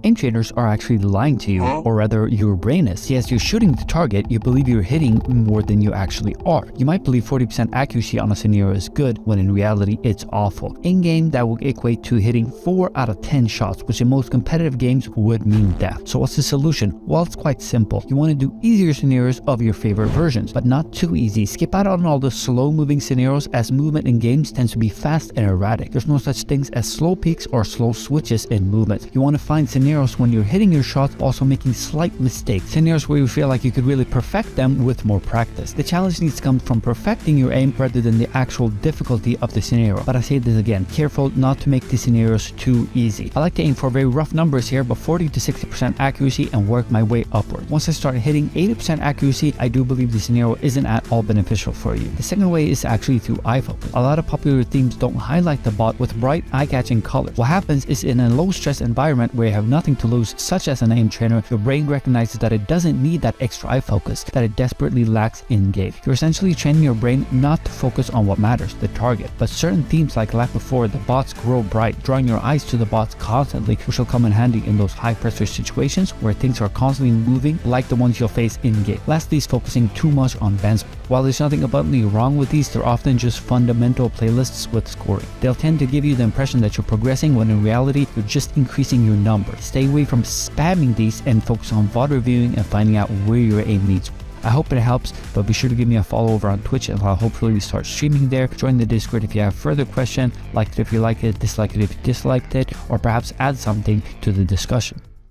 aim trainers are actually lying to you, or rather your brain is. See, as you're shooting the target, you believe you're hitting more than you actually are. You might believe 40% accuracy on a scenario is good, when in reality it's awful. In game, that will equate to hitting 4 out of 10 shots, which in most competitive games would mean death. So what's the solution? Well, it's quite simple. You want to do easier scenarios of your favorite versions, but not too easy. Skip out on all the slow moving scenarios, as movement in games tends to be fast and erratic. There's no such things as slow peaks or slow switches in movement. You want to find scenarios when you're hitting your shots, also making slight mistakes. Scenarios where you feel like you could really perfect them with more practice. The challenge needs to come from perfecting your aim rather than the actual difficulty of the scenario. But I say this again, careful not to make the scenarios too easy. I like to aim for very rough numbers here, but 40 to 60% accuracy and work my way upward. Once I start hitting 80% accuracy, I do believe the scenario isn't at all beneficial for you. The second way is actually through eye focus. A lot of popular themes don't highlight the bot with bright eye-catching colors. What happens is in a low-stress environment where you have nothing to lose, such as an aim trainer, your brain recognizes that it doesn't need that extra eye focus that it desperately lacks in game. You're essentially training your brain not to focus on what matters, the target. But certain themes like before, the bots grow bright, drawing your eyes to the bots constantly, which will come in handy in those high-pressure situations where things are constantly moving, like the ones you'll face in-game. Lastly is focusing too much on bands. While there's nothing abundantly wrong with these, they're often just fundamental playlists with scoring. They'll tend to give you the impression that you're progressing when in reality you're just increasing your number. Stay away from spamming these and focus on VOD reviewing and finding out where your aim leads. I hope it helps, but be sure to give me a follow over on Twitch and I'll hopefully start streaming there. Join the Discord if you have further questions, like it if you liked it, dislike it if you disliked it, or perhaps add something to the discussion.